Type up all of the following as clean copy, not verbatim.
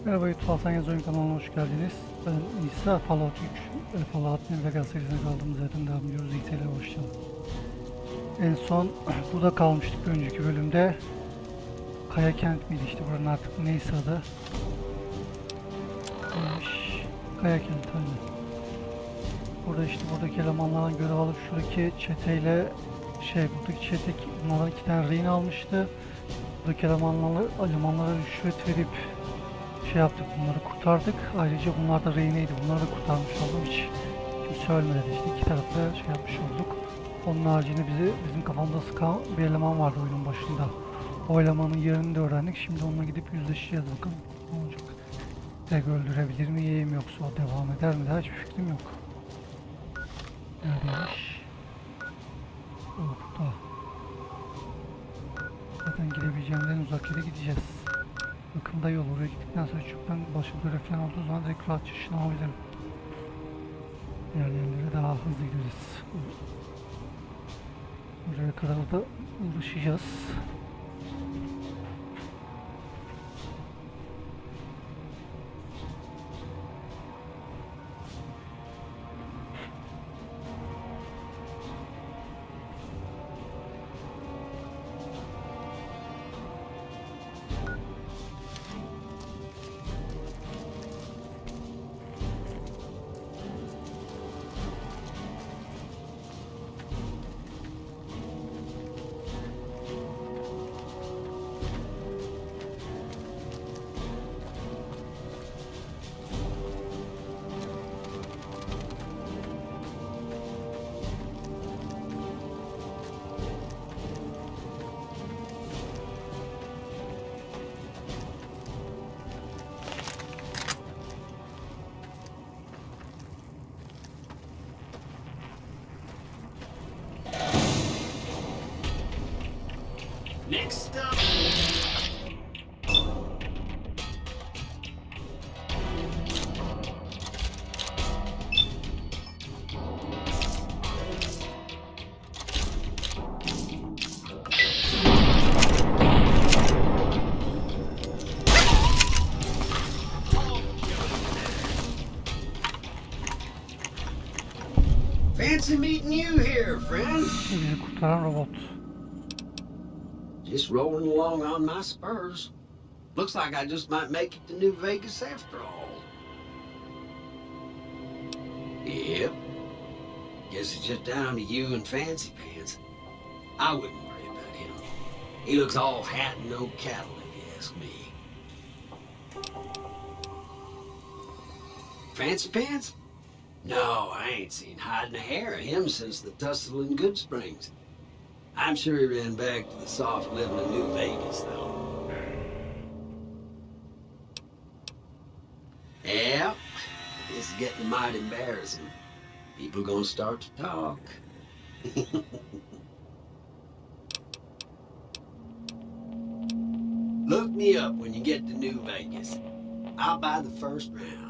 Merhaba YouTube ALSENYAZ Oyun kanalına hoş geldiniz. Ben İsa, Fallout 3, Fallout New Vegas serisine kaldığımız yerden devam ediyoruz. İT'yle başlayalım. En son burada kalmıştık önceki bölümde. Kaya kent miydi işte buranın artık neyse adı. Neymiş? Kaya kent hani. Burada işte buradaki elemanlardan görev alıp şuradaki çeteyle buradaki çete bunlardan 2 tane rehin almıştı. Buradaki elemanlara rüşvet verip yaptık, bunları kurtardık. Ayrıca bunlar da rehineydi. Bunları da kurtarmış oldum. Hiç kimse ölmedi işte. İki tarafta yapmış olduk. Onun haricinde bizim kafamda sıkan bir eleman vardı oyunun başında. O elemanın yerini de öğrendik. Şimdi onunla gidip yüzleşeceğiz bakalım. Ne olacak? Tek öldürebilir miyim yoksa o devam eder mi? Daha hiçbir fikrim yok. Neredeymiş? Burada. Zaten gidebileceğimden uzak yere gideceğiz. Yakında yol, oraya gittikten sonra çoktan başka görev falan olduğu zaman direkt rahat çıkışını alabilirim. Diğer yerlere daha hızlı gideriz. Buraya kadar da uğraşacağız. Next up. Fancy meeting you here, friend. Bizi kurtaran robot. Just rolling along on my spurs. Looks like I just might make it to New Vegas after all. Yep. Guess it's just down to you and Fancy Pants. I wouldn't worry about him. He looks all hat and no cattle, if you ask me. Fancy Pants? No, I ain't seen hide nor hair of him since the tussle in Good Springs. I'm sure he ran back to the soft living of New Vegas, though. Yeah, this is getting mighty embarrassing. People gonna start to talk. Look me up when you get to New Vegas. I'll buy the first round.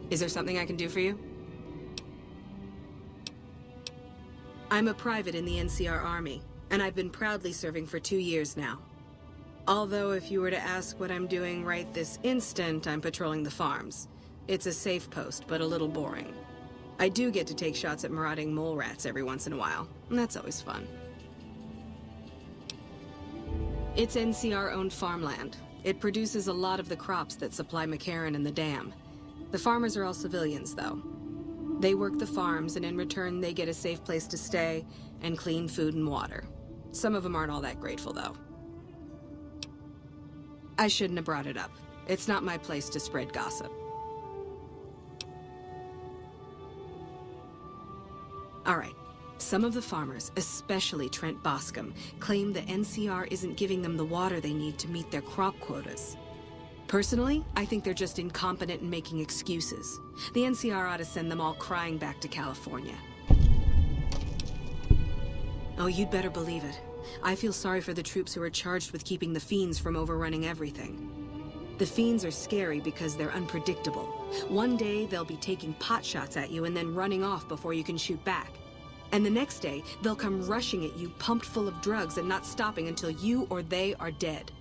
Is there something I can do for you? I'm a private in the NCR Army, and I've been proudly serving for 2 years now. Although if you were to ask what I'm doing right this instant, I'm patrolling the farms. It's a safe post, but a little boring. I do get to take shots at marauding mole rats every once in a while, and that's always fun. It's NCR-owned farmland. It produces a lot of the crops that supply McCarran and the dam. The farmers are all civilians, though. They work the farms, and in return they get a safe place to stay and clean food and water. Some of them aren't all that grateful, though. I shouldn't have brought it up. It's not my place to spread gossip. All right. Some of the farmers, especially Trent Boscombe, claim the NCR isn't giving them the water they need to meet their crop quotas. Personally, I think they're just incompetent and making excuses. The NCR ought to send them all crying back to California. Oh, you'd better believe it. I feel sorry for the troops who are charged with keeping the fiends from overrunning everything. The fiends are scary because they're unpredictable. One day they'll be taking pot shots at you and then running off before you can shoot back. And the next day, they'll come rushing at you pumped full of drugs and not stopping until you or they are dead.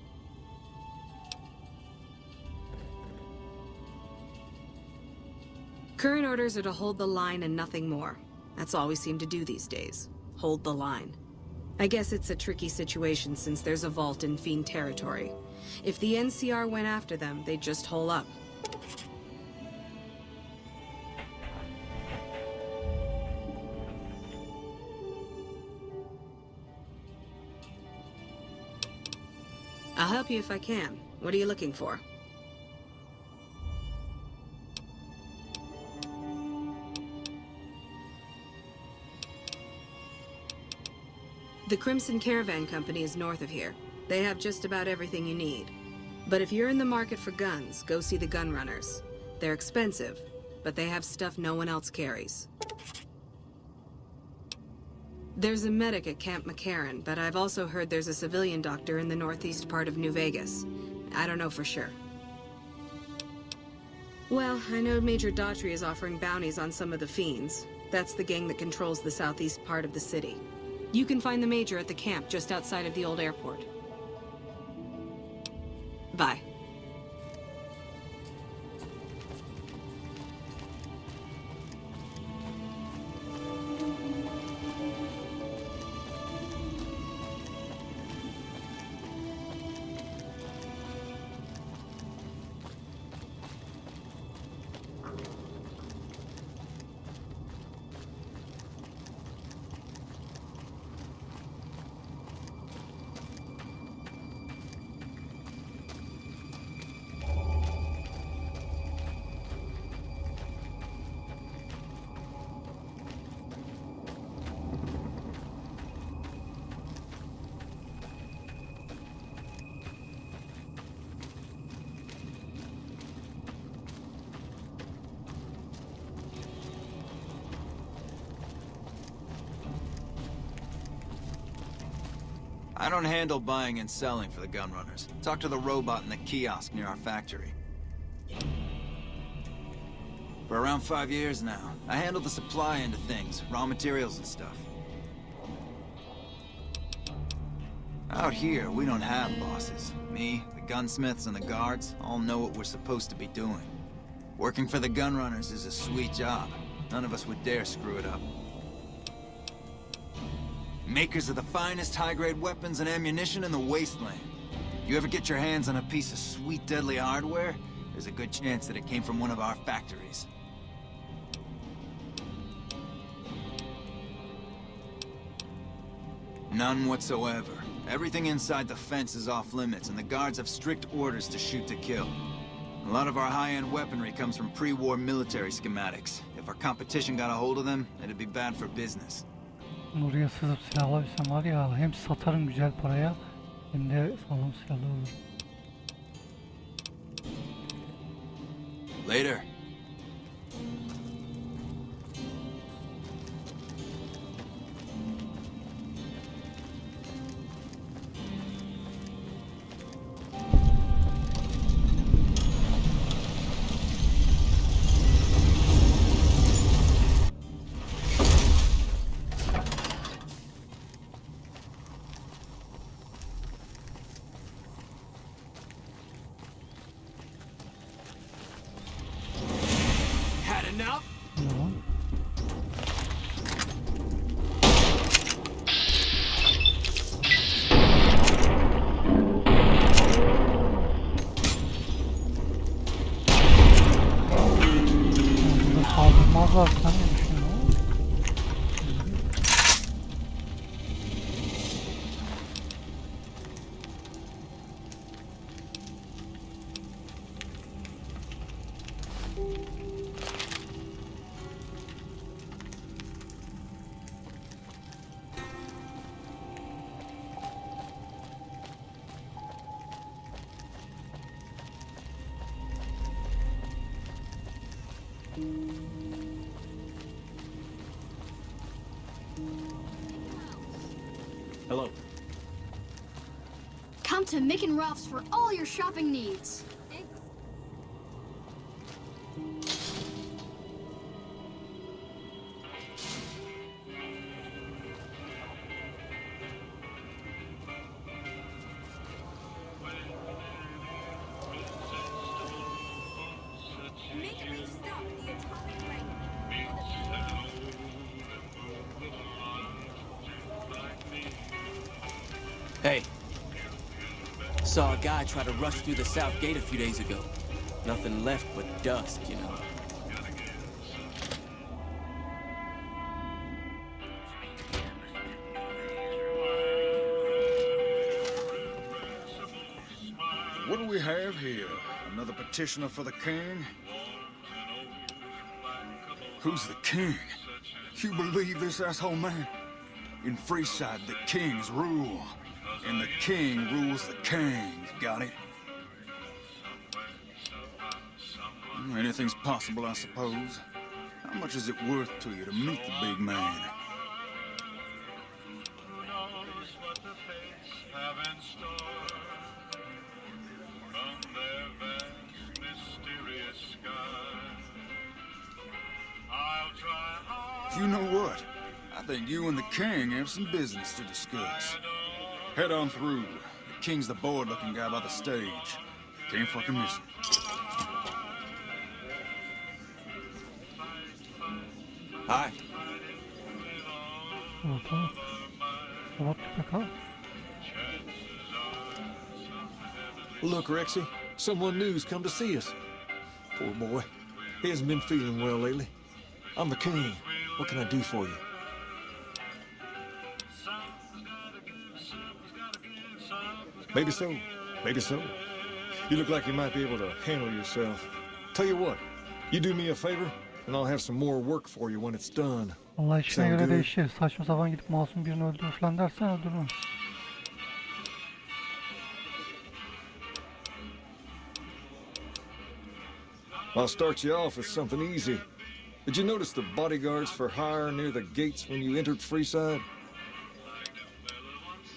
Current orders are to hold the line and nothing more. That's all we seem to do these days. Hold the line. I guess it's a tricky situation since there's a vault in fiend territory. If the NCR went after them, they'd just hole up. I'll help you if I can. What are you looking for? The Crimson Caravan Company is north of here. They have just about everything you need. But if you're in the market for guns, go see the gun runners. They're expensive, but they have stuff no one else carries. There's a medic at Camp McCarran, but I've also heard there's a civilian doctor in the northeast part of New Vegas. I don't know for sure. Well, I know Major Daughtry is offering bounties on some of the fiends. That's the gang that controls the southeast part of the city. You can find the Major at the camp just outside of the old airport. Bye. I don't handle buying and selling for the gun runners. Talk to the robot in the kiosk near our factory. For around 5 years now, I handle the supply end of things, raw materials and stuff. Out here, we don't have bosses. Me, the gunsmiths, and the guards all know what we're supposed to be doing. Working for the gun runners is a sweet job. None of us would dare screw it up. Makers of the finest high-grade weapons and ammunition in the wasteland. You ever get your hands on a piece of sweet, deadly hardware, there's a good chance that it came from one of our factories. None whatsoever. Everything inside the fence is off limits, and the guards have strict orders to shoot to kill. A lot of our high-end weaponry comes from pre-war military schematics. If our competition got a hold of them, it'd be bad for business. Oraya sızıp silahlarsam var ya, hem satarım güzel paraya hem de sağlam silahlı olur. Later. Hello. Come to Mick and Ralph's for all your shopping needs. Hey. Saw a guy try to rush through the south gate a few days ago. Nothing left but dust, you know. What do we have here? Another petitioner for the king? Who's the king? You believe this, asshole man? In Freeside, the kings rule. And the king rules the king. Got it? Anything's possible, I suppose. How much is it worth to you to meet the big man? You know what? I think you and the king have some business to discuss. Head on through. The king's the bored-looking guy by the stage. Can't fucking miss him. Hi. Tamam. Tamam, bakalım. Look, Rexy, someone new's come to see us. Poor boy. He hasn't been feeling well lately. I'm the king. What can I do for you? Maybe so. Maybe so. You look like you might be able to handle yourself. Tell you what, you do me a favor, and I'll have some more work for you when it's done. Vallahi işine Sound göre good? değişir. Saçma sapan gidip masum birini öldürür falan dersen öldürürüm. I'll start you off with something easy. Did you notice the bodyguards for hire near the gates when you entered Freeside?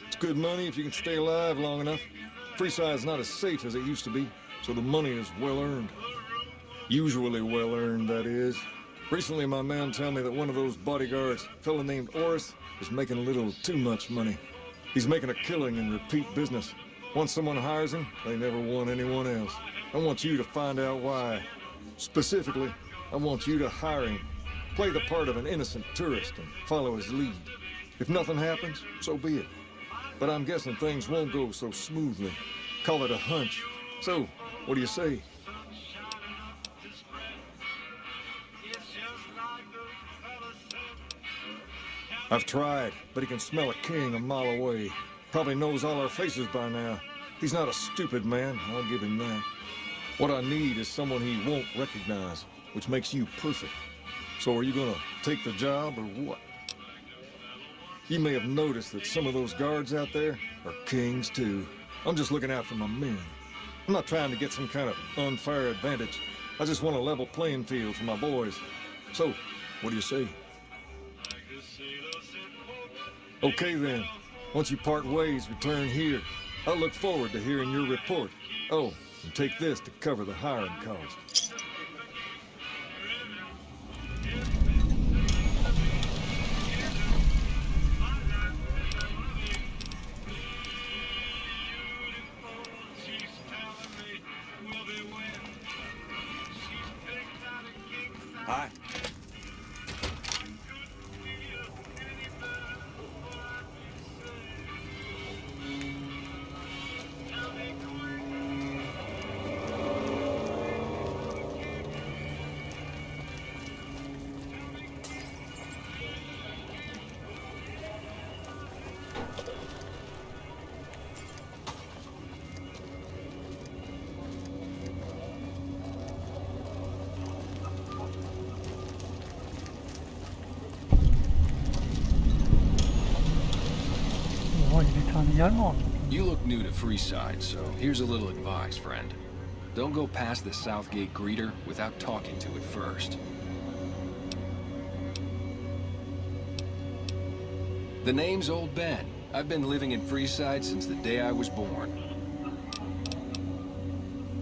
It's good money if you can stay alive long enough. Freeside's not as safe as it used to be, so the money is well earned. Usually well earned, that is. Recently, my man told me that one of those bodyguards, a fellow named Oris, is making a little too much money. He's making a killing in repeat business. Once someone hires him, they never want anyone else. I want you to find out why. Specifically, I want you to hire him. Play the part of an innocent tourist and follow his lead. If nothing happens, so be it. But I'm guessing things won't go so smoothly. Call it a hunch. So, what do you say? I've tried, but he can smell a king a mile away. Probably knows all our faces by now. He's not a stupid man, I'll give him that. What I need is someone he won't recognize, which makes you perfect. So are you gonna take the job or what? You may have noticed that some of those guards out there are kings too. I'm just looking out for my men. I'm not trying to get some kind of unfair advantage. I just want a level playing field for my boys. So, what do you say? Okay then. Once you part ways, return here. I'll look forward to hearing your report. Oh, and take this to cover the hiring cost. Hi. Oha, yine bir tane yer mi var? You look new to Freeside, so here's a little advice, friend. Don't go past the Southgate greeter without talking to it first. The name's Old Ben. I've been living in Freeside since the day I was born.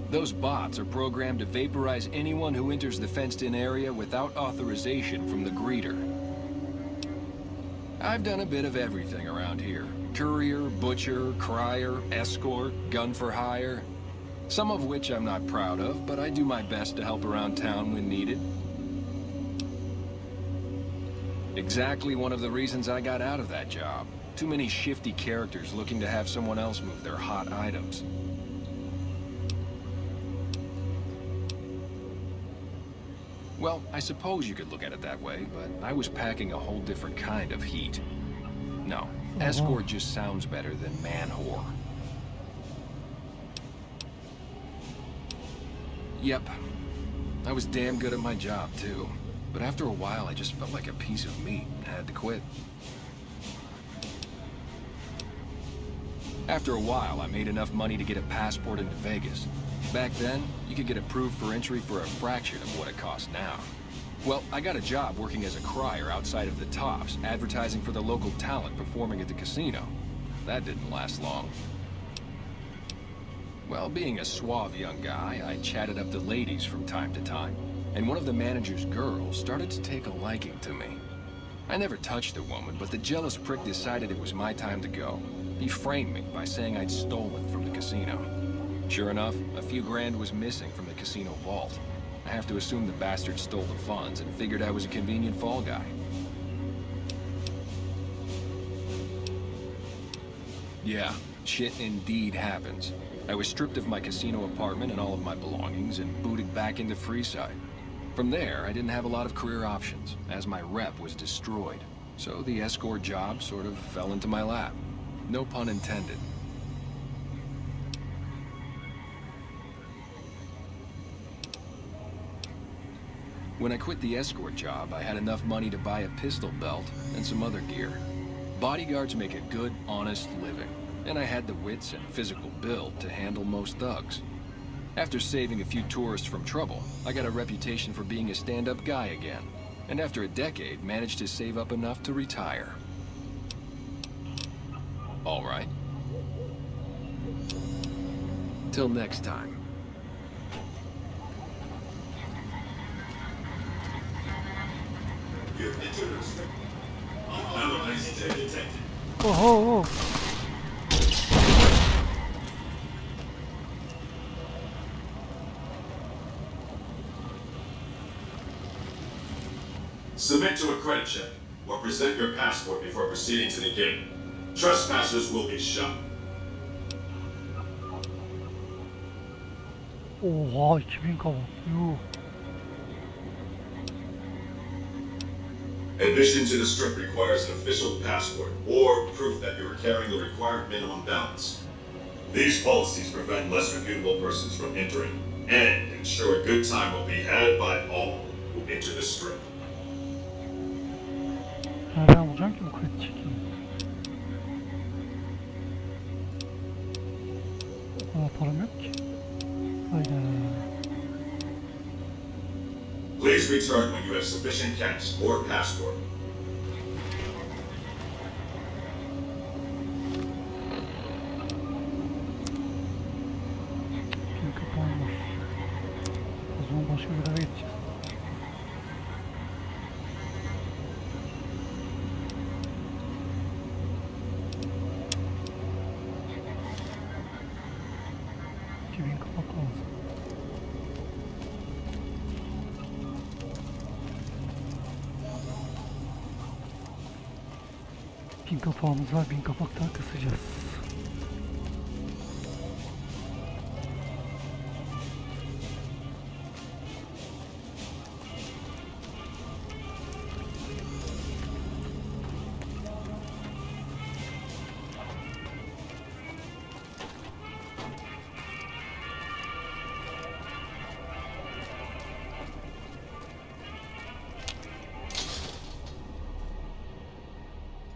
Those bots are programmed to vaporize anyone who enters the fenced-in area without authorization from the greeter. I've done a bit of everything around here. Courier, butcher, crier, escort, gun for hire. Some of which I'm not proud of, but I do my best to help around town when needed. Exactly one of the reasons I got out of that job. Too many shifty characters looking to have someone else move their hot items. Well, I suppose you could look at it that way, but I was packing a whole different kind of heat. No, escort just sounds better than man-whore. Yep, I was damn good at my job, too. But after a while, I just felt like a piece of meat and had to quit. After a while, I made enough money to get a passport into Vegas. Back then, you could get approved for entry for a fraction of what it costs now. Well, I got a job working as a crier outside of the Tops, advertising for the local talent performing at the casino. That didn't last long. Well, being a suave young guy, I chatted up the ladies from time to time, and one of the manager's girls started to take a liking to me. I never touched the woman, but the jealous prick decided it was my time to go. He framed me by saying I'd stolen from the casino. Sure enough, a few grand was missing from the casino vault. I have to assume the bastard stole the funds and figured I was a convenient fall guy. Yeah, shit indeed happens. I was stripped of my casino apartment and all of my belongings and booted back into Freeside. From there, I didn't have a lot of career options, as my rep was destroyed. So the escort job sort of fell into my lap. No pun intended. When I quit the escort job, I had enough money to buy a pistol belt and some other gear. Bodyguards make a good, honest living, and I had the wits and physical build to handle most thugs. After saving a few tourists from trouble, I got a reputation for being a stand-up guy again, and after a decade, managed to save up enough to retire. All right. Till next time. Oho. Submit to a credit check or present your passport before proceeding to the gate. Trespassers will be shot. Oha 2000 kabuk. Yuh. Admission to the strip requires an official passport or proof that you are carrying the required minimum balance. These policies prevent less reputable persons from entering and ensure a good time will be had by all who enter the strip. Nereden bulacağım ki bu kredi çekimi? O kadar param yok ki. Hayda. Please return when you have sufficient cash or passport. Şimdi kapağım var. O zaman başka bir yere gideceğiz. Kapak lazım. Bin kapağımız var, 1000 kapak daha kısacağız.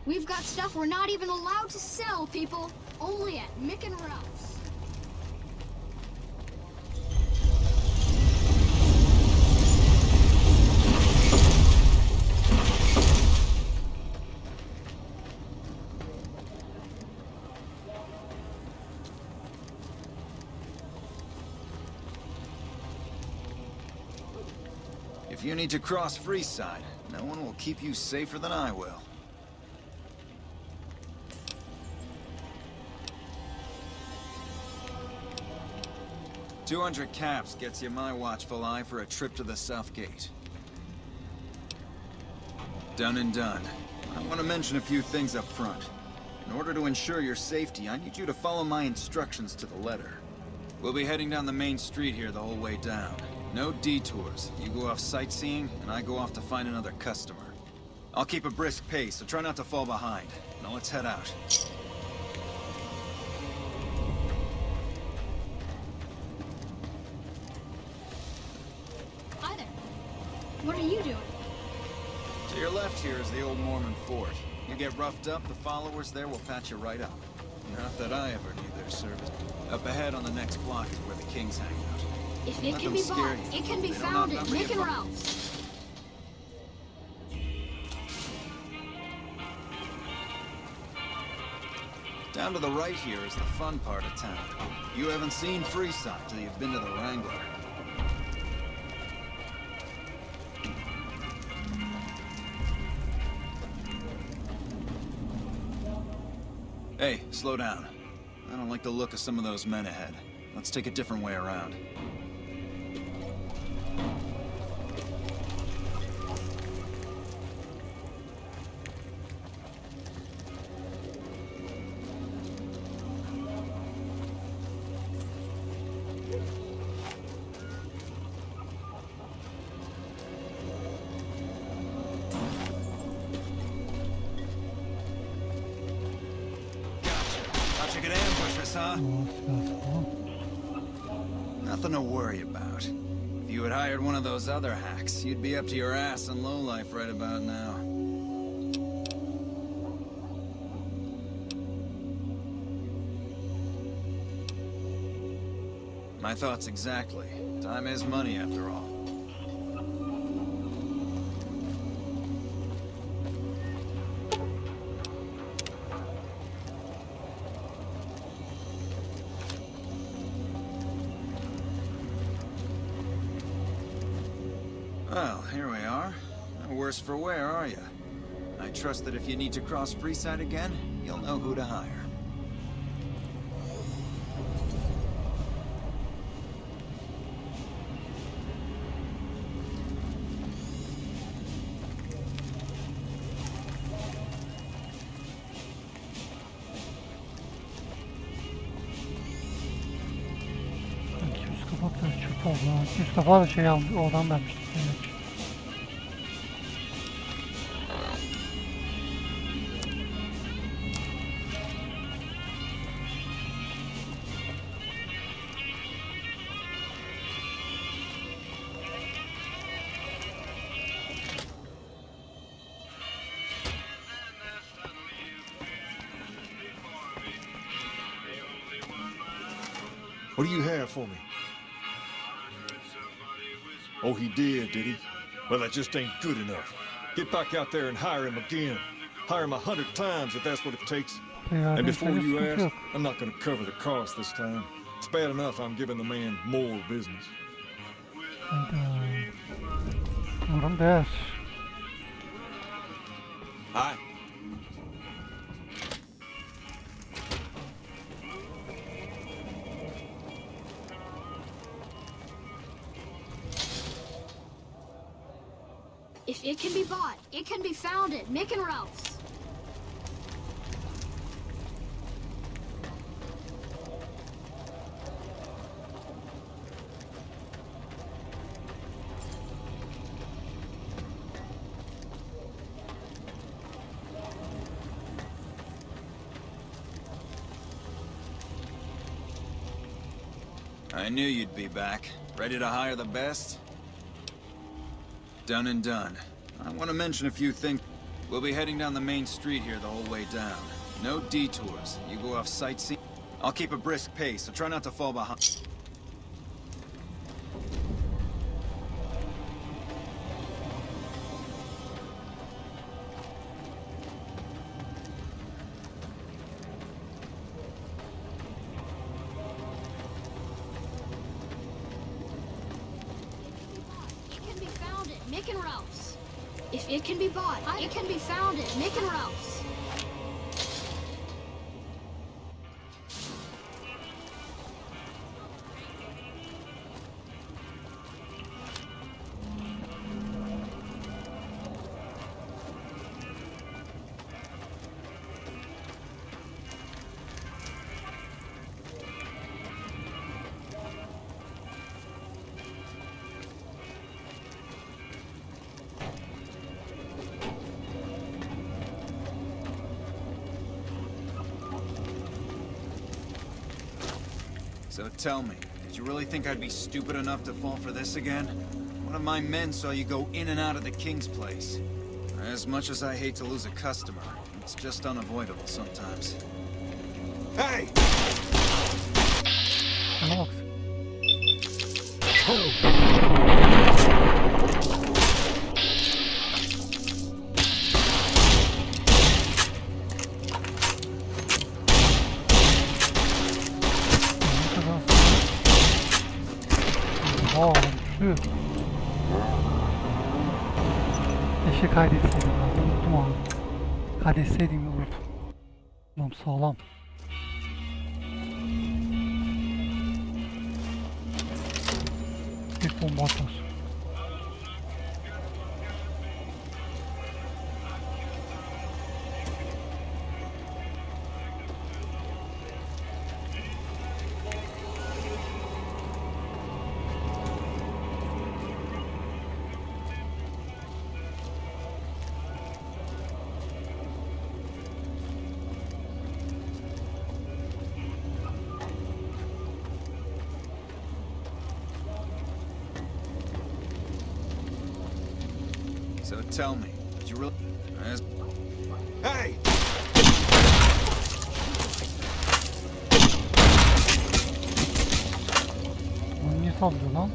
We've got stuff we're not even allowed to sell, people. Only at Mick and Ralph's. If you need to cross Freeside, no one will keep you safer than I will. $200 caps gets you my watchful eye for a trip to the South Gate. Done and done. I want to mention a few things up front. In order to ensure your safety, I need you to follow my instructions to the letter. We'll be heading down the main street here the whole way down. No detours. You go off sightseeing, and I go off to find another customer. I'll keep a brisk pace, so try not to fall behind. Now let's head out. Hi there. What are you doing? To your left here is the old Mormon fort. You get roughed up, the followers there will patch you right up. Not that I ever need their service. Up ahead on the next block is where the kings hang out. If it can be bought, it can be found at Mick and Ralph's. Down to the right here is the fun part of town. You haven't seen Freeside till you've been to the Wrangler. Hey, slow down. I don't like the look of some of those men ahead. Let's take a different way around. Thought you could ambush us, huh? Nothing to worry about. If you had hired one of those other hacks, you'd be up to your ass in lowlife right about now. My thoughts exactly. Time is money, after all. Well, here we are. No worse for wear, are you? I trust that if you need to cross Freeside again, you'll know who to hire. Kapakları çöp oldu lan. 200 kapağı da şey almış, oradan vermiştik. Evet. What do you have for me? Oh, he did he? Well, that just ain't good enough. Get back out there and hire him again. Hire him 100 times if that's what it takes. And before you ask, I'm not gonna cover the cost this time. It's bad enough I'm giving the man more business. Umarım değer. Hi. If it can be bought, it can be found at Mick and Ralph's. I knew you'd be back. Ready to hire the best? Done and done. I want to mention a few things. We'll be heading down the main street here the whole way down. No detours. You go off sightseeing. I'll keep a brisk pace, so try not to fall behind. It can be found at Mick If it can be bought, it can be found at Mick and Ralph's. So tell me, did you really think I'd be stupid enough to fall for this again? One of my men saw you go in and out of the king's place. As much as I hate to lose a customer, it's just unavoidable sometimes. Hey! Bana bak. Şu. Keşke kaydetseydim. Unuttum abi. Kaydetseydim olurdu. Tamam, sağlam. Bir bomba atar. So tell me, did you really... Hey! Bunu niye sallıyor lan?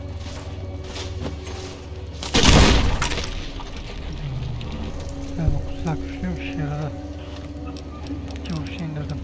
Evet, o silah güçlüymüş yere. 2 vuruş indirdim.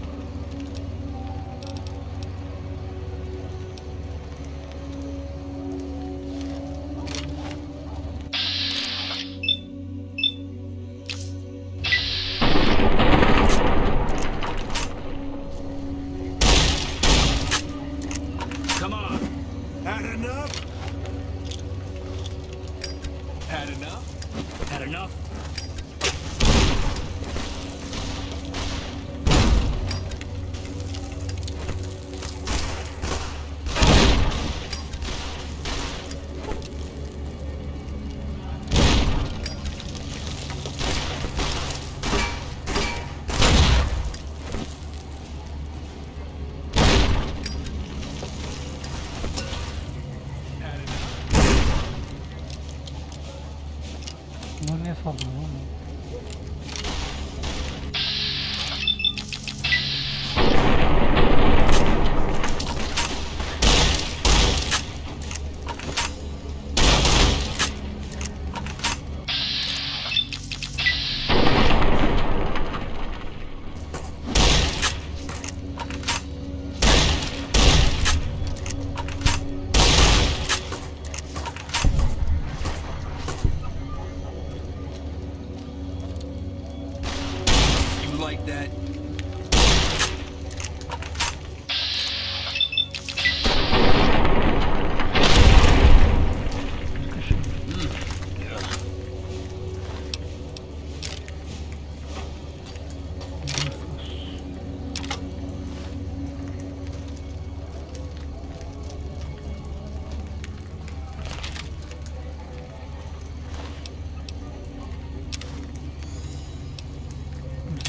Bunları niye sallıyor lan? Like that.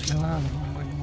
Silah nerede?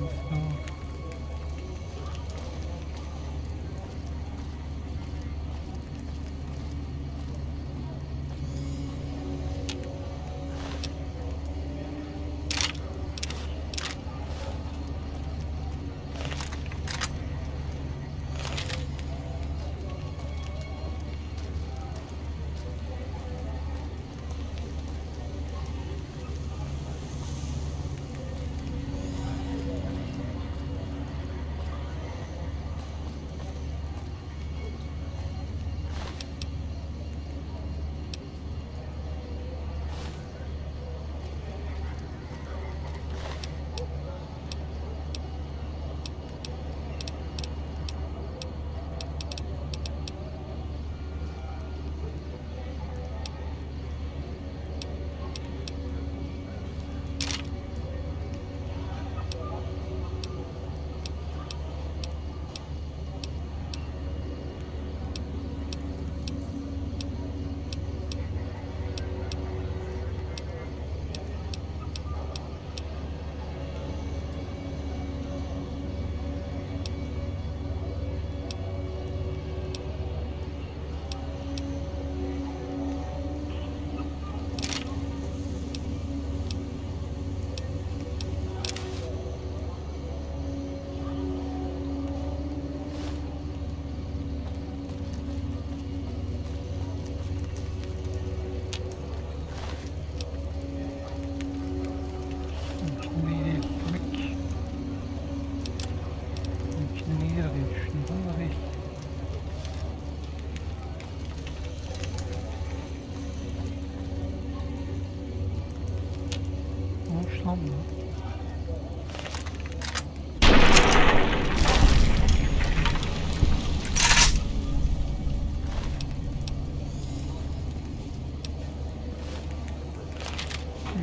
lan bu?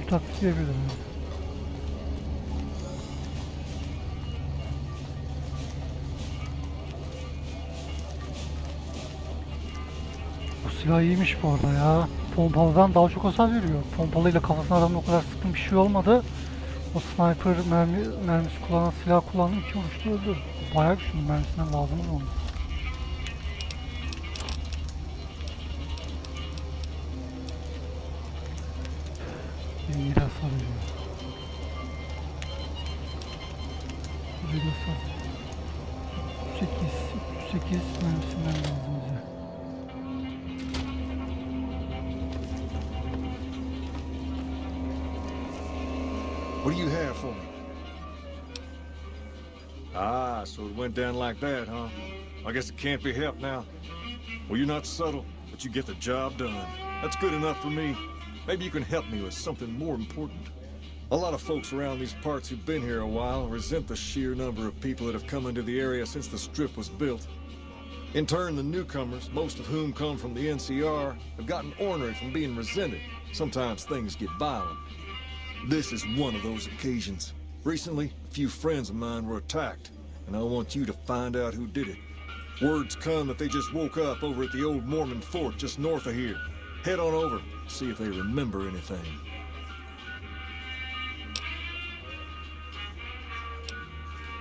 Bir taktik diyebilirim. Bu silah iyiymiş bu arada ya. Pompalıdan daha çok hasar veriyor. Pompalıyla kafasına adamın o kadar sıktım bir şey olmadı. O sniper mermisi kullanan silah kullandım, 2 vuruşta öldü. Bayağı güçlü, mermisinden lazım oldu. İyi de hasar veriyor. İyi de hasar. 8 mermisinden lazım bize. What do you have for me? Ah, so it went down like that, huh? I guess it can't be helped now. Well, you're not subtle, but you get the job done. That's good enough for me. Maybe you can help me with something more important. A lot of folks around these parts who've been here a while resent the sheer number of people that have come into the area since the Strip was built. In turn, the newcomers, most of whom come from the NCR, have gotten ornery from being resented. Sometimes things get violent. This is one of those occasions. Recently, a few friends of mine were attacked, and I want you to find out who did it. Words come that they just woke up over at the old Mormon fort just north of here. Head on over, see if they remember anything.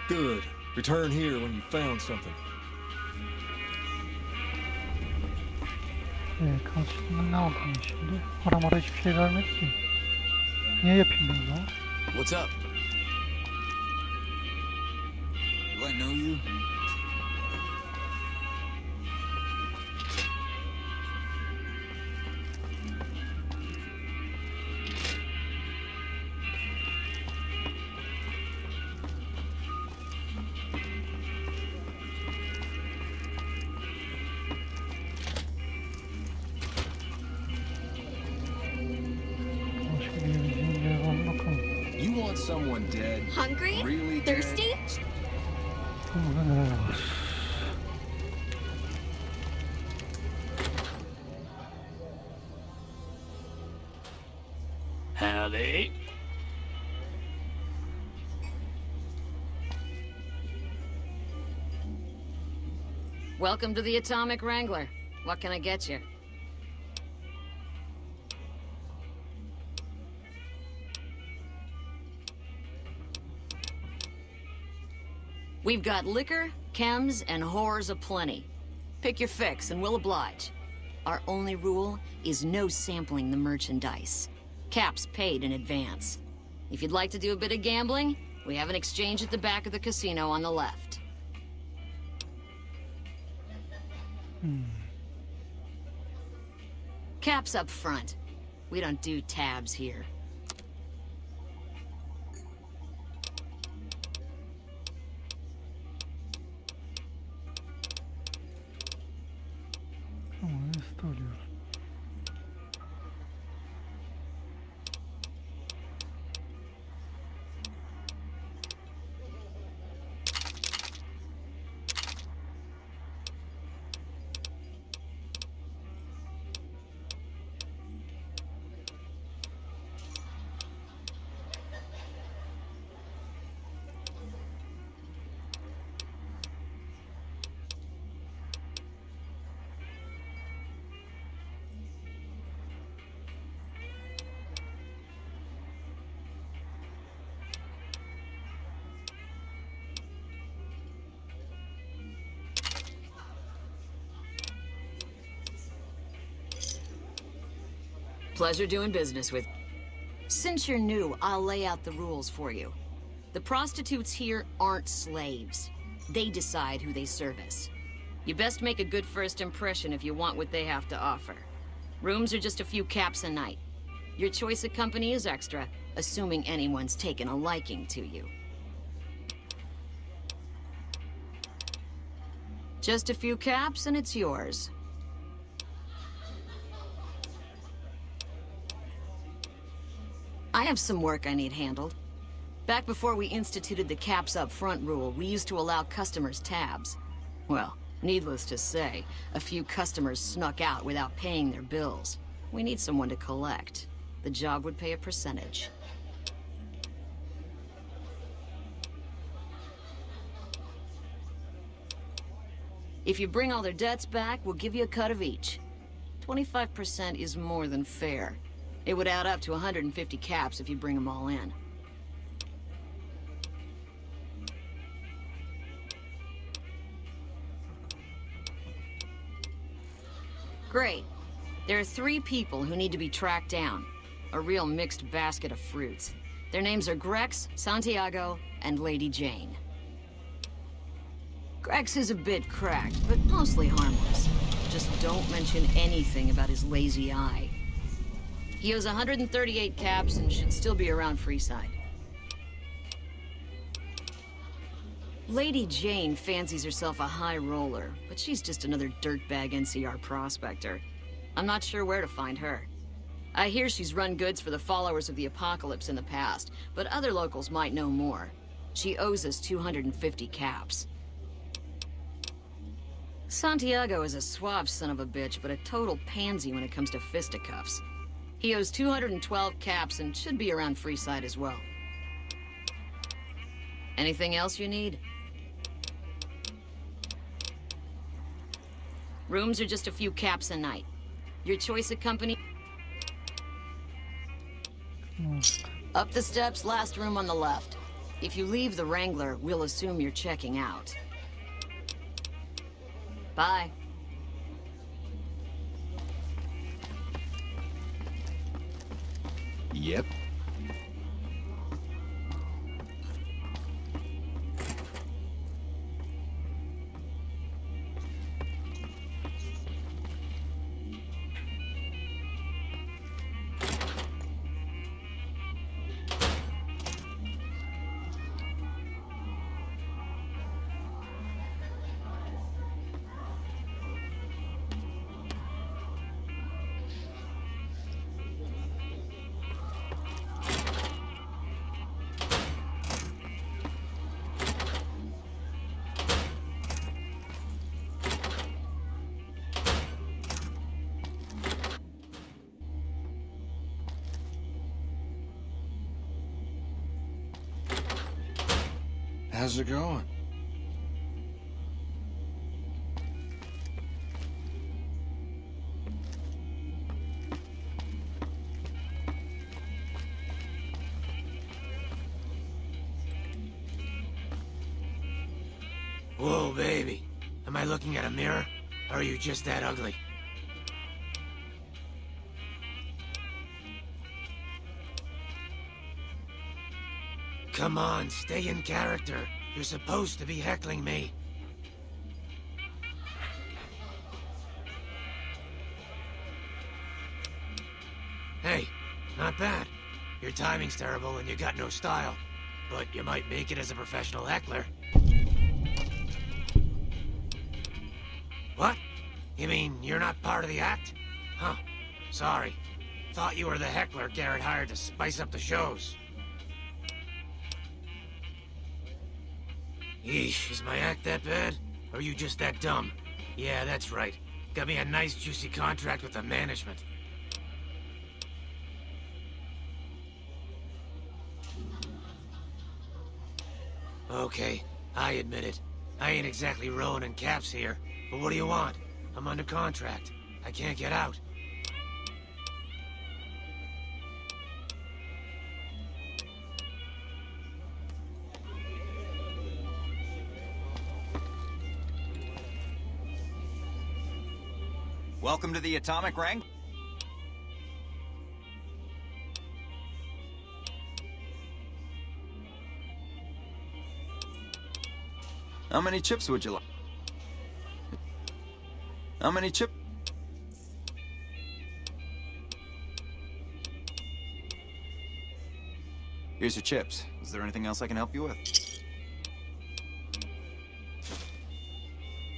Good. Return here when you found something. Karşılığında ne aldın şimdi? Aramada hiçbir şey vermedi ki. Niye yapayım bunu ya? What's up? Do I know you? Başka diyebileceğim bir yer var mı bakalım. You want someone dead? Hungry? Really Thirsty? dead? Burada neler var? Howdy. Welcome to the Atomic Wrangler. What can I get you? We've got liquor, chems, and whores aplenty. Pick your fix and we'll oblige. Our only rule is no sampling the merchandise. Caps paid in advance. If you'd like to do a bit of gambling, we have an exchange at the back of the casino on the left. Caps up front. We don't do tabs here. Tamam, liste alıyoruz. Pleasure doing business with. Since you're new, I'll lay out the rules for you. The prostitutes here aren't slaves. They decide who they service. You best make a good first impression if you want what they have to offer. Rooms are just a few caps a night. Your choice of company is extra, assuming anyone's taken a liking to you. Just a few caps and it's yours. I have some work I need handled. Back before we instituted the caps up front rule, we used to allow customers tabs. Well, needless to say, a few customers snuck out without paying their bills. We need someone to collect. The job would pay a percentage. If you bring all their debts back, we'll give you a cut of each. 25% is more than fair. It would add up to 150 caps if you bring them all in. Great. There are 3 people who need to be tracked down. A real mixed basket of fruits. Their names are Grex, Santiago, and Lady Jane. Grex is a bit cracked, but mostly harmless. Just don't mention anything about his lazy eye. He owes 138 caps and should still be around Freeside. Lady Jane fancies herself a high roller, but she's just another dirtbag NCR prospector. I'm not sure where to find her. I hear she's run goods for the followers of the apocalypse in the past, but other locals might know more. She owes us 250 caps. Santiago is a suave son of a bitch, but a total pansy when it comes to fisticuffs. He owes 212 caps and should be around Freeside as well. Anything else you need? Rooms are just a few caps a night. Your choice of company? Up the steps, last room on the left. If you leave the Wrangler, we'll assume you're checking out. Bye. Yep. How's it going? Whoa, baby. Am I looking at a mirror? Or are you just that ugly? Come on, stay in character. You're supposed to be heckling me. Hey, not bad. Your timing's terrible and you got no style. But you might make it as a professional heckler. What? You mean you're not part of the act? Huh. Sorry. Thought you were the heckler Garrett hired to spice up the shows. Yeesh, is my act that bad? Or are you just that dumb? Yeah, that's right. Got me a nice juicy contract with the management. Okay, I admit it. I ain't exactly rowing in caps here. But what do you want? I'm under contract. I can't get out. Welcome to the Atomic Wrangler. How many chips would you like? How many chip? Here's your chips. Is there anything else I can help you with?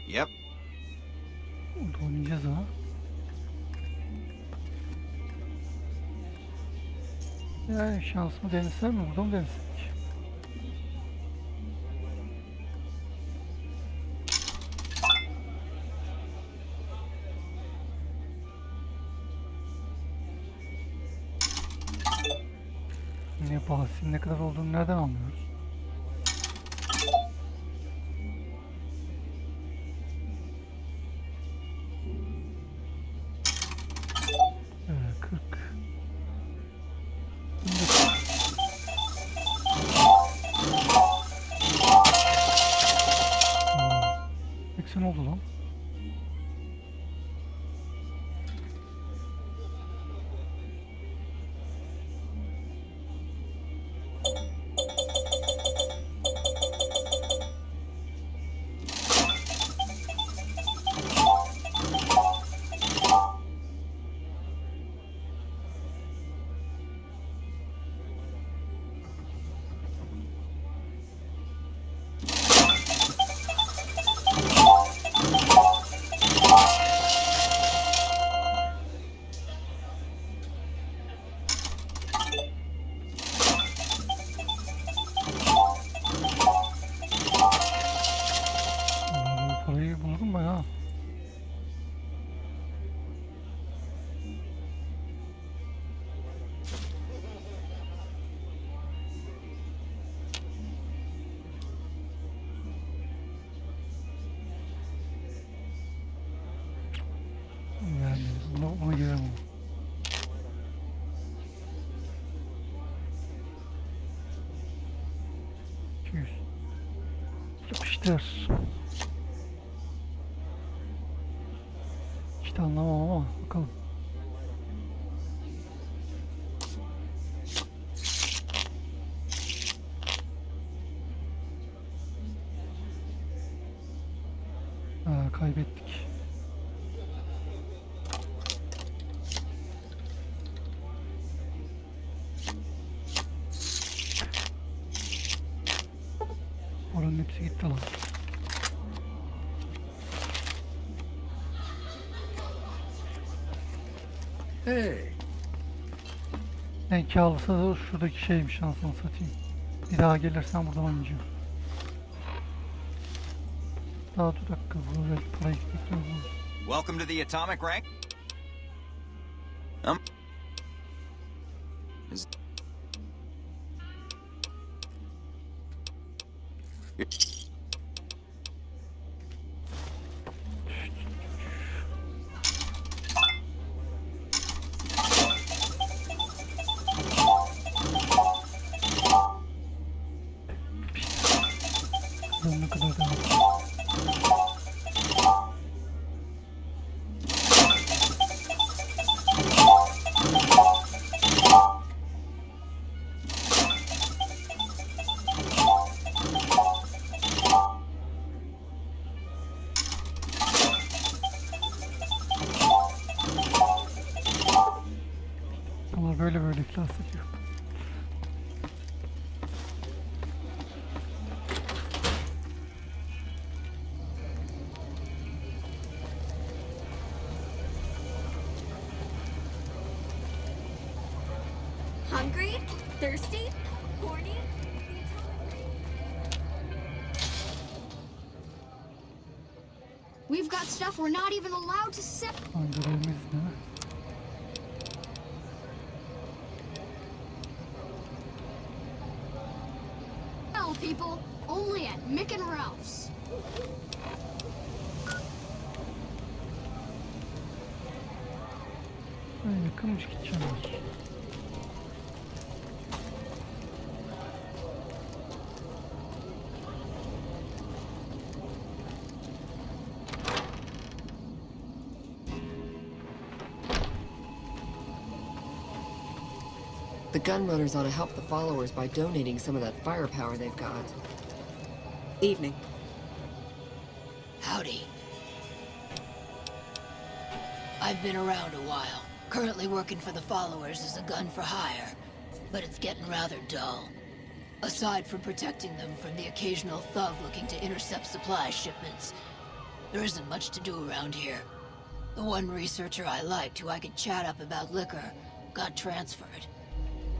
Yep. Oynayacağız ha. Yani şansımı denesem mi? Burada mı denesek? Ne bahsin ne kadar olduğunu nereden anlıyoruz? Evet, 40. 80 oldu lan. Parayı bulurum ben ha. Yani buna giremem. 200. Yapıştır. İşte anlamam ama bakalım. Kaybettik. Oranın hepsi gitti lan. Hey. En kârlısı da şuradaki şeymiş, şansını satayım. Bir daha gelirsen buradan oynayacağım. Daha dur dakika, buraya parayı gitmek lazım. Welcome to the atomic rank. Ne kadar daha. Bunlar böyle iflas ediyor. Hungry? Thirsty? Horny? We've got stuff we're not even allowed to sell. Görevimiz ne? People only at Mick and Ralph's. Yakınmış gideceğim. The gunrunners ought to help the followers by donating some of that firepower they've got. Evening. Howdy. I've been around a while. Currently working for the followers as a gun for hire, but it's getting rather dull. Aside from protecting them from the occasional thug looking to intercept supply shipments, there isn't much to do around here. The one researcher I liked who I could chat up about liquor got transferred.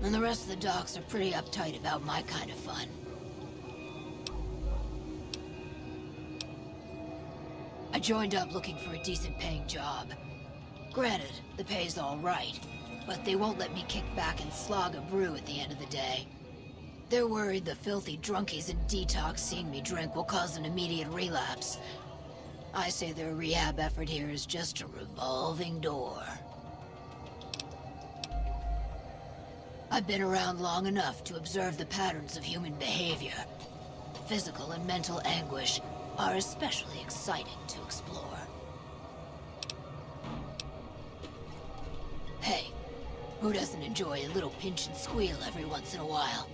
And the rest of the docs are pretty uptight about my kind of fun. I joined up looking for a decent paying job. Granted, the pay's all right, but they won't let me kick back and slog a brew at the end of the day. They're worried the filthy drunkies in detox seeing me drink will cause an immediate relapse. I say their rehab effort here is just a revolving door. I've been around long enough to observe the patterns of human behavior. Physical and mental anguish are especially exciting to explore. Hey, who doesn't enjoy a little pinch and squeal every once in a while?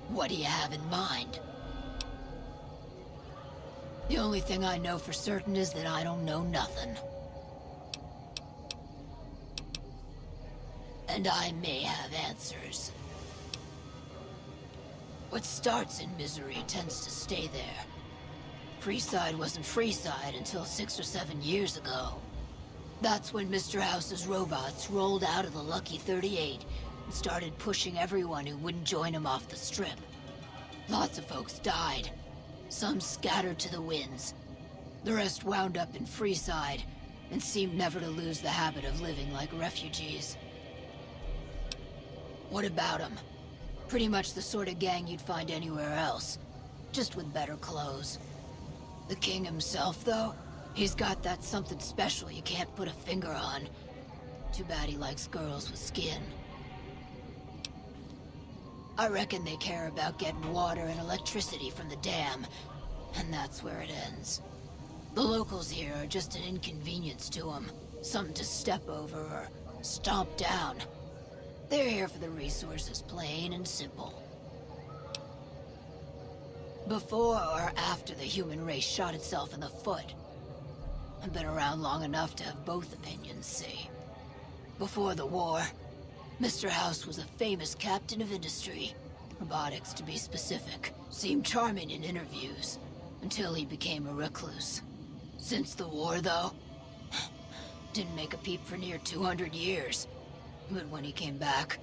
What do you have in mind? The only thing I know for certain is that I don't know nothing. And I may have answers. What starts in misery tends to stay there. Freeside wasn't Freeside until 6 or 7 years ago. That's when Mr. House's robots rolled out of the Lucky 38 and started pushing everyone who wouldn't join him off the strip. Lots of folks died. Some scattered to the winds. The rest wound up in Freeside and seemed never to lose the habit of living like refugees. What about them? Pretty much the sort of gang you'd find anywhere else, just with better clothes. The king himself, though, he's got that something special you can't put a finger on. Too bad he likes girls with skin. I reckon they care about getting water and electricity from the dam, and that's where it ends. The locals here are just an inconvenience to them, something to step over or stomp down. They're here for the resources, plain and simple. Before or after the human race shot itself in the foot? I've been around long enough to have both opinions, see. Before the war, Mr. House was a famous captain of industry. Robotics, to be specific. Seemed charming in interviews, until he became a recluse. Since the war, though, didn't make a peep for near 200 years. But when he came back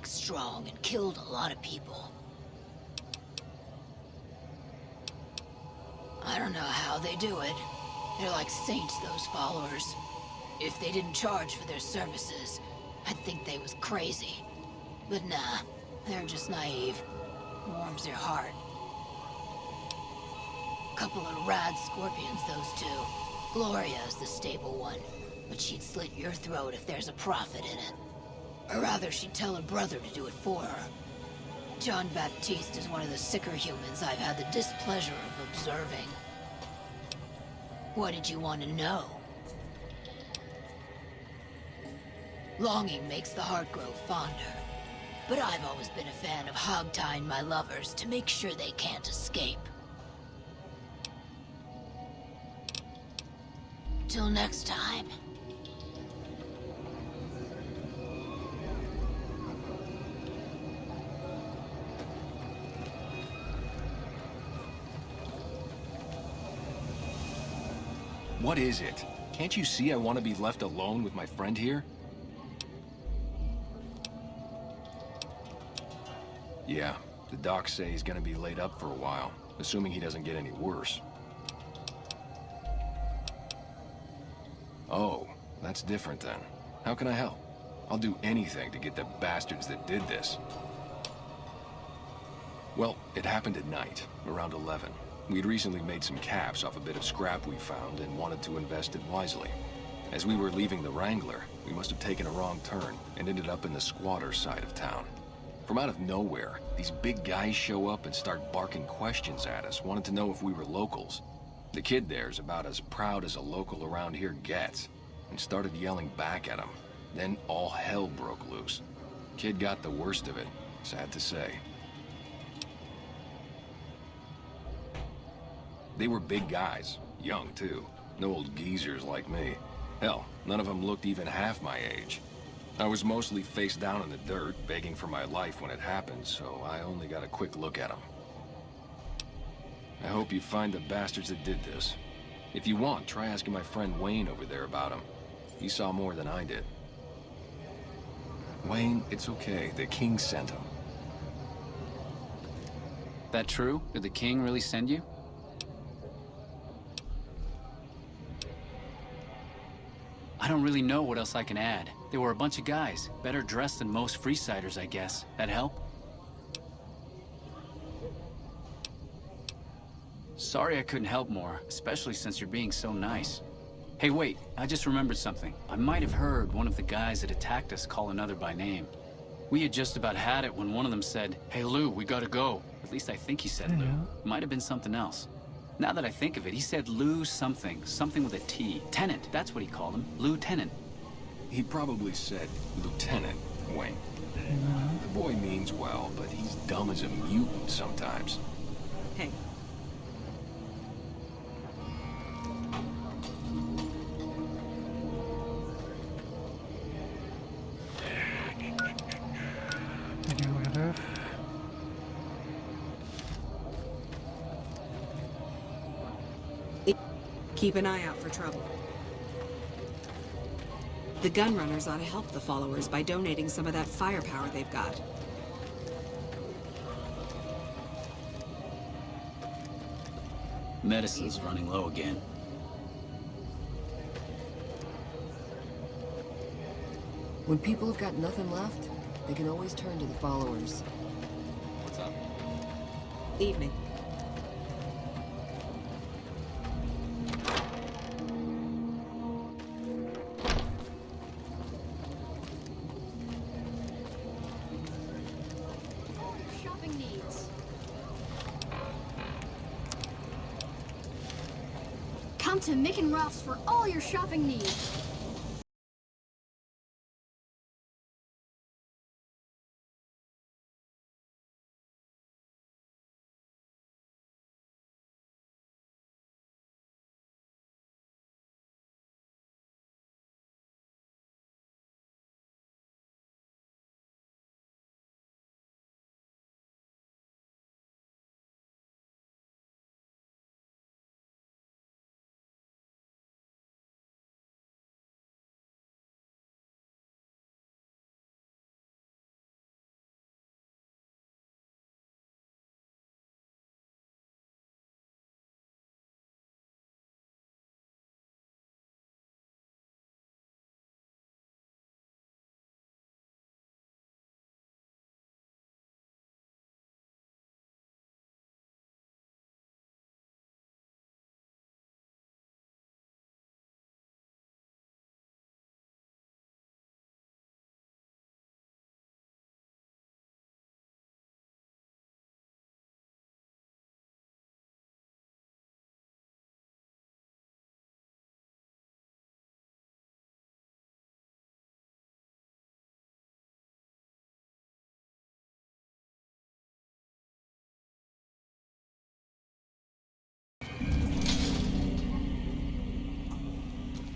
strong and killed a lot of people. I don't know how they do it. They're like saints, those followers. If they didn't charge for their services, I'd think they was crazy. But nah, they're just naive. Warms their heart. Couple of rad scorpions, those two. Gloria is the stable one, but she'd slit your throat if there's a profit in it. Or rather, she'd tell her brother to do it for her. John Baptiste is one of the sicker humans I've had the displeasure of observing. What did you want to know? Longing makes the heart grow fonder. But I've always been a fan of hog-tying my lovers to make sure they can't escape. Till next time. What is it? Can't you see I want to be left alone with my friend here? Yeah, the docs say he's gonna be laid up for a while, assuming he doesn't get any worse. Oh, that's different then. How can I help? I'll do anything to get the bastards that did this. Well, it happened at night, around 11. We'd recently made some caps off a bit of scrap we found and wanted to invest it wisely. As we were leaving the Wrangler, we must have taken a wrong turn and ended up in the squatter side of town. From out of nowhere, these big guys show up and start barking questions at us, wanting to know if we were locals. The kid there's about as proud as a local around here gets, and started yelling back at him. Then all hell broke loose. Kid got the worst of it, sad to say. They were big guys, young too. No old geezers like me. Hell, none of them looked even half my age. I was mostly face down in the dirt, begging for my life when it happened, so I only got a quick look at them. I hope you find the bastards that did this. If you want, try asking my friend Wayne over there about him. He saw more than I did. Wayne, it's okay. The king sent him. That true? Did the king really send you? I don't really know what else I can add. They were a bunch of guys, better dressed than most Freesiders, I guess. That help? Sorry I couldn't help more, especially since you're being so nice. Hey, wait, I just remembered something. I might have heard one of the guys that attacked us call another by name. We had just about had it when one of them said, "Hey Lou, we gotta go." At least I think he said Lou. Might have been something else. Now that I think of it, he said Lou something. Something with a T. Tenant, that's what he called him. Lieutenant. He probably said Lieutenant, Wayne. The boy means well, but he's dumb as a mutant sometimes. Hey. Keep an eye out for trouble. The gun runners ought to help the followers by donating some of that firepower they've got. Medicine's running low again. When people have got nothing left, they can always turn to the followers. What's up? Evening. Shopping needs. Come to Mick and Ralph's for all your shopping needs.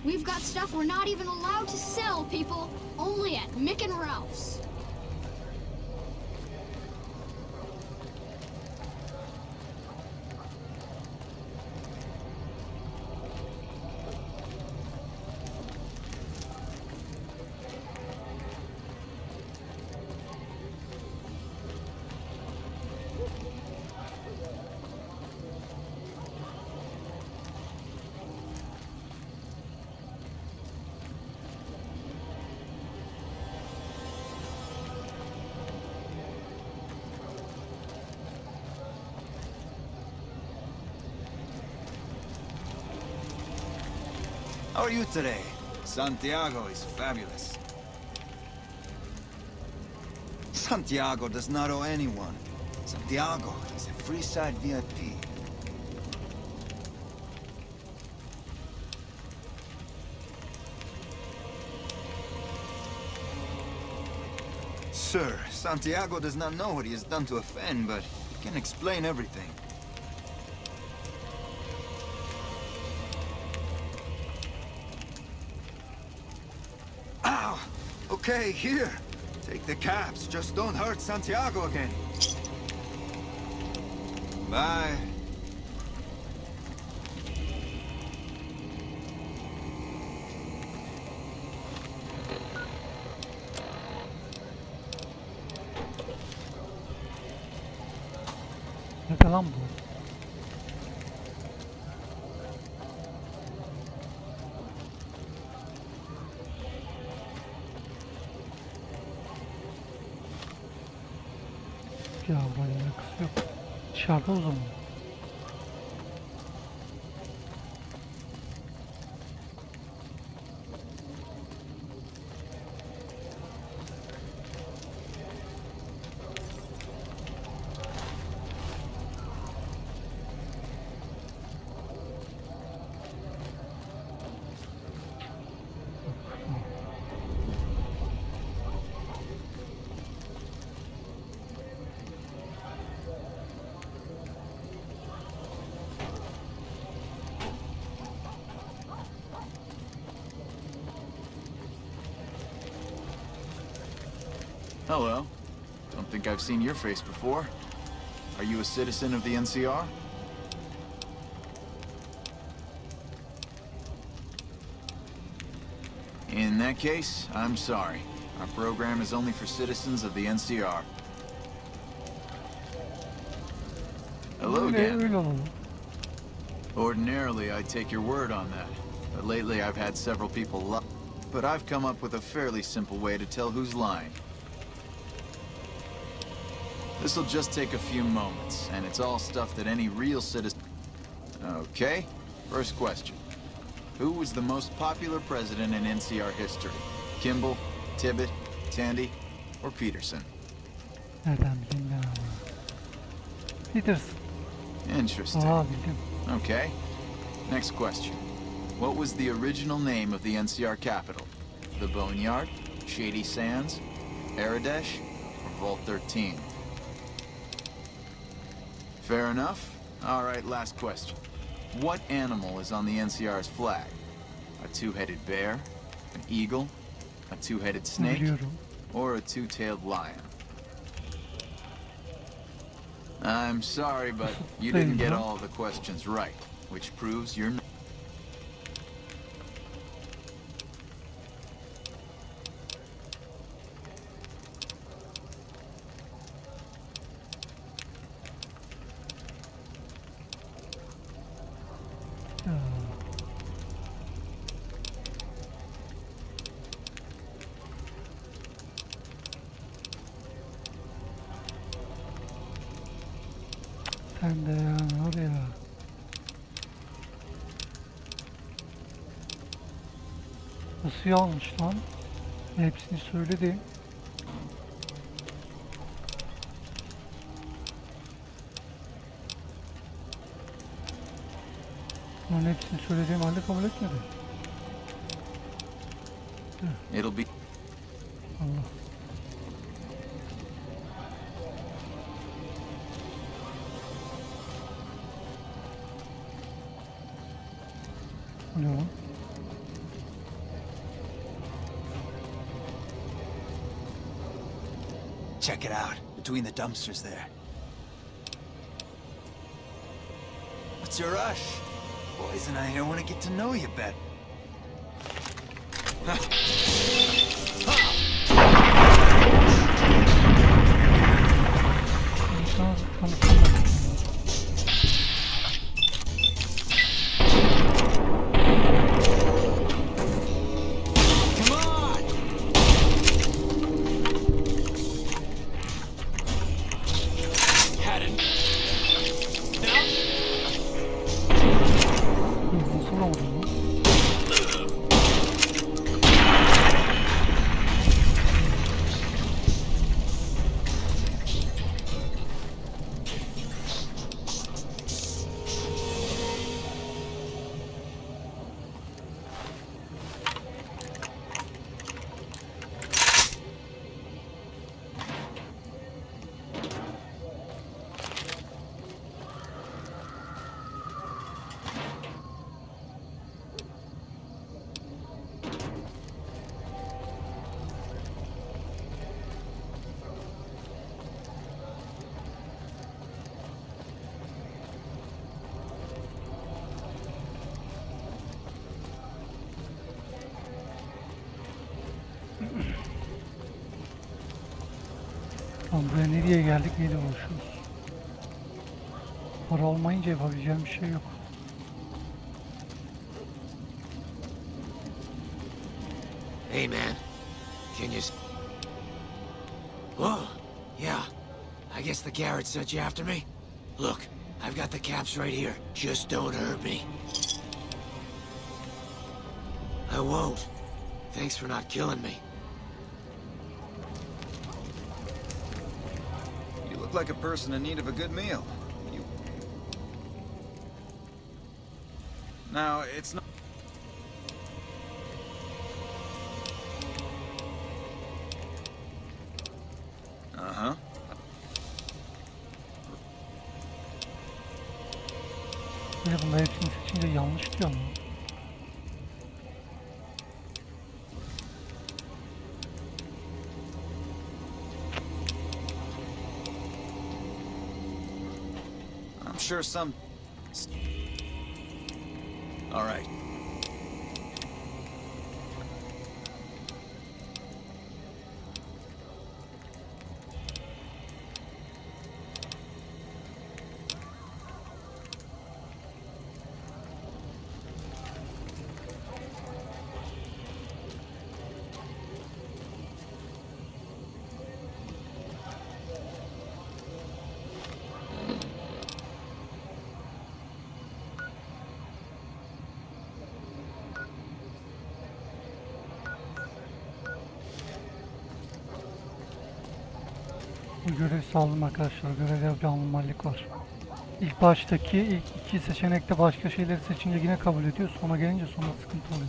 We've got stuff we're not even allowed to sell, people. Only at Mick and Ralph's. How are you today? Santiago is fabulous. Santiago does not owe anyone. Santiago is a Freeside VIP. Sir, Santiago does not know what he has done to offend, but he can explain everything. Ow! Okay, here. Take the caps. Just don't hurt Santiago again. Bye. Nerede lan bu? Ya buranın alakası yok. Dışarıda o zaman. Hello. Don't think I've seen your face before. Are you a citizen of the NCR? In that case, I'm sorry. Our program is only for citizens of the NCR. Hello again. Ordinarily, I'd take your word on that. But lately, I've had several people lie. But I've come up with a fairly simple way to tell who's lying. This'll just take a few moments, and it's all stuff that any real citizen... Okay, first question. Who was the most popular president in NCR history? Kimball, Tibbet, Tandy, or Peterson? Nereden bileyim ben ama. Peterson. Interesting. Bildim. Okay, next question. What was the original name of the NCR capital? The Boneyard, Shady Sands, Aradesh, or Vault 13? Fair enough. All right, last question. What animal is on the NCR's flag? A two-headed bear, an eagle, a two-headed snake, or a two-tailed lion? I'm sorry, but you didn't get all of the questions right, which proves you're not... Sen de yani oraya. Nasıl yanlış lan? Hepsini söyledim. Bunların hepsini söylediğim halde kabul etmedi. It'll be... Allah. Ne o? Check it out, between the dumpsters there. What's your rush? Boys and I here want to get to know you better. Lan buraya nereye geldik, neyle uğraşıyoruz? Para olmayınca yapabileceğim bir şey yok. Hey, man. Can you... Whoa. Yeah. I guess the Garrett sent you after me? Look, I've got the caps right here. Just don't hurt me. I won't. Thanks for not killing me. You look like a person in need of a good meal. Now, it's not... Uh-huh. Böyle bunları hepsini seçince yanlış diyor mu? I'm sure some... All right. Bu görevi sağladım arkadaşlar. Görevde bir anormallik var. İlk baştaki ilk iki seçenekte başka şeyleri seçince yine kabul ediyor. Sona gelince sonra sıkıntı oluyor.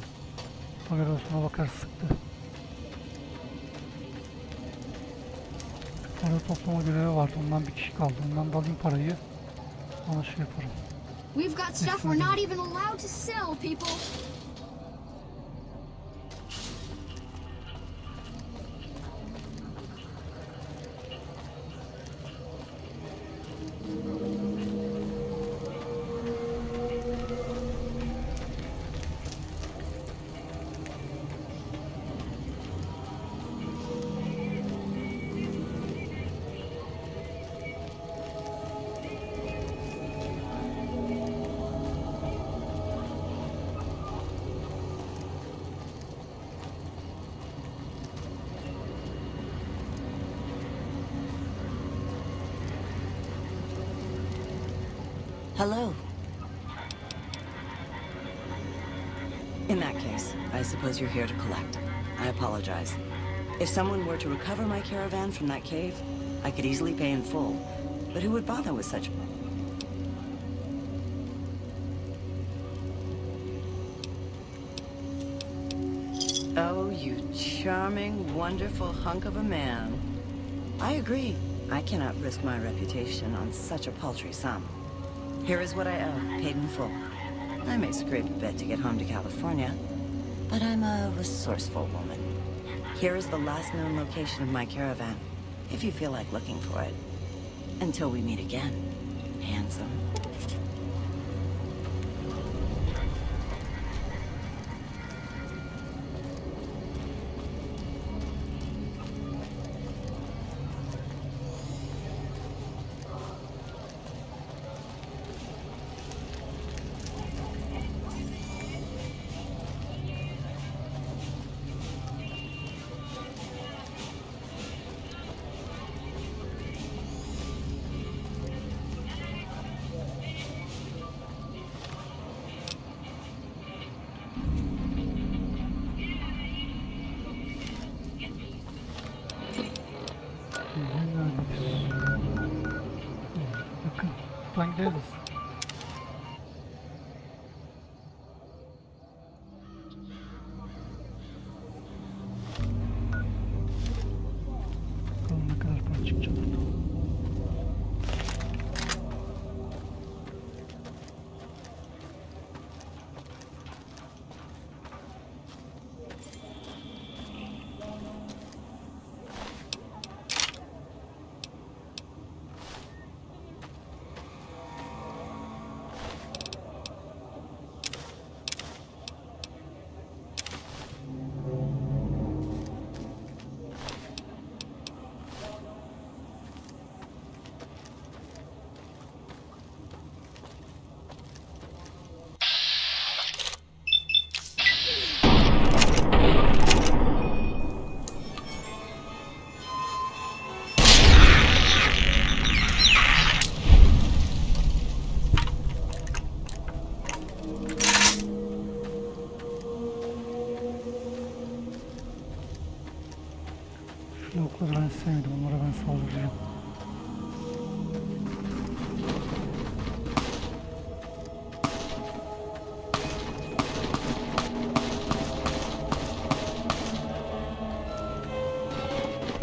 O görev sonra bakarız sıktı. Para toplama görevi vardı. Ondan bir kişi kaldı. Ondan da alayım parayı. Ona şey yaparım. We've got stuff we're not even allowed to sell, people. Hello. In that case, I suppose you're here to collect. I apologize. If someone were to recover my caravan from that cave, I could easily pay in full. But who would bother with such... Oh, you charming, wonderful hunk of a man. I agree. I cannot risk my reputation on such a paltry sum. Here is what I owe, paid in full. I may scrape a bit to get home to California, but I'm a resourceful woman. Here is the last known location of my caravan, if you feel like looking for it. Until we meet again, handsome. Bakın, buradan gideriz. Bakalım ne kadar para çıkacak burada. lavukları ben sevmedim. Onlara ben saldıracağım.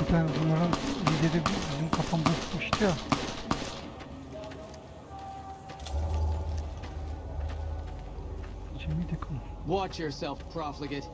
Bir tane bunların lideri bizim kafamıza sıkmıştı ya. Cemiydik onu. Watch yourself, profligate.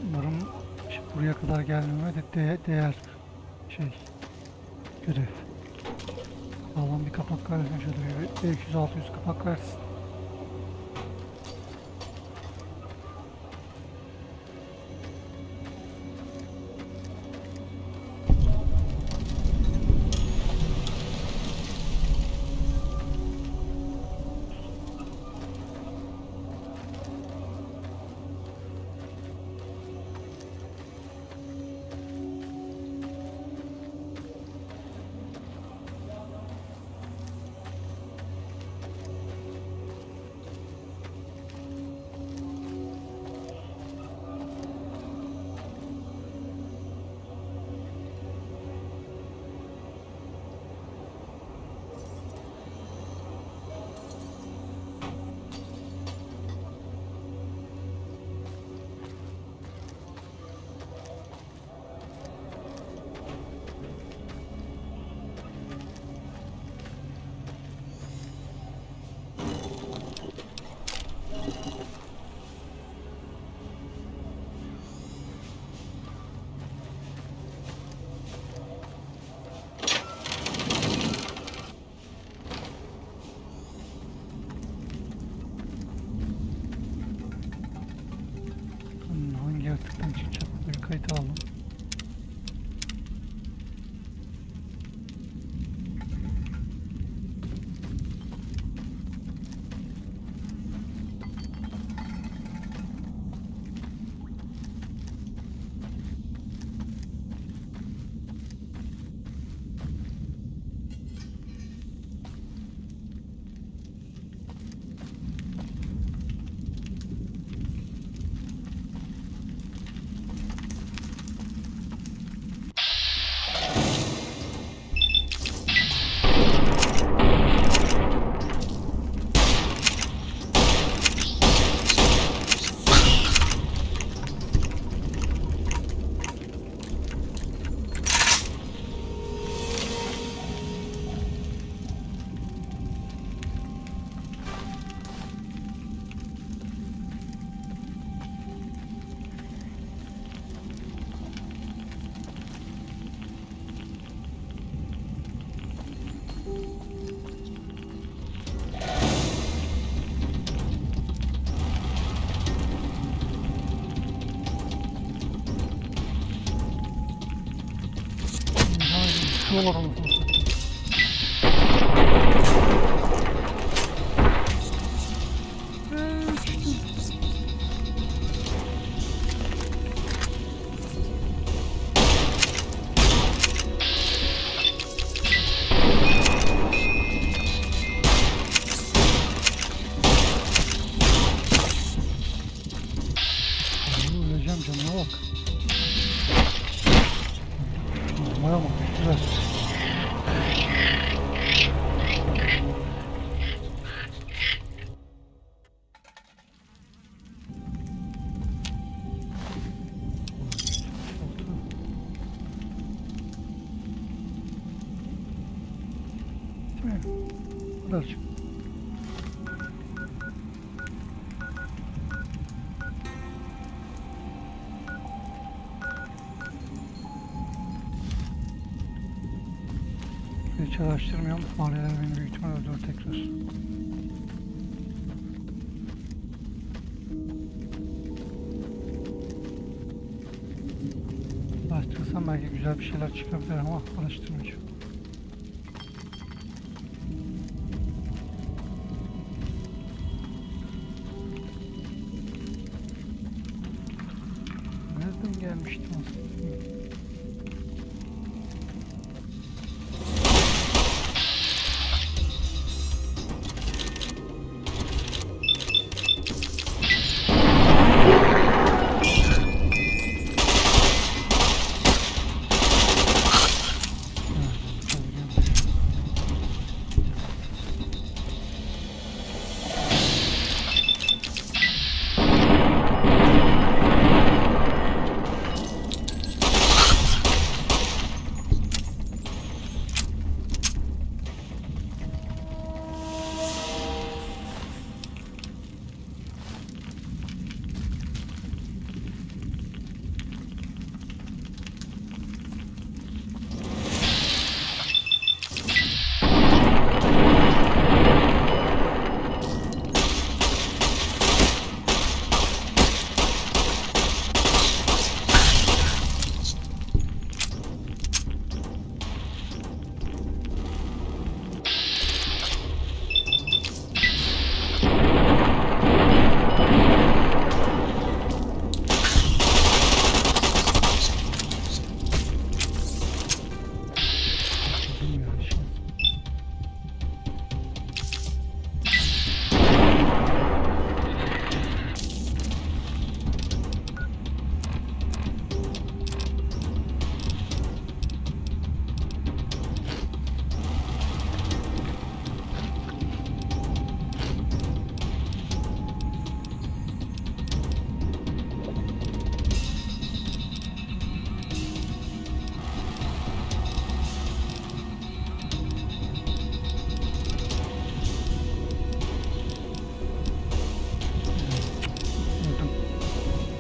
Umarım buraya kadar gelmeme de değer görev. Sağlam bir kapak versin, şöyle 500-600 kapak versin. Hangi yaratıktan çıkacak? Bir kayıt alalım. Şuralar anasını satayım. Öleceğim canına bak. Normaya bak. Güzel. kadarcık. Hiç araştırmıyorum. Fareler beni büyük ihtimal öldürür tekrar. Araştırsam belki güzel bir şeyler çıkabilir ama araştırmayacağım. Nereden gelmiştim aslında?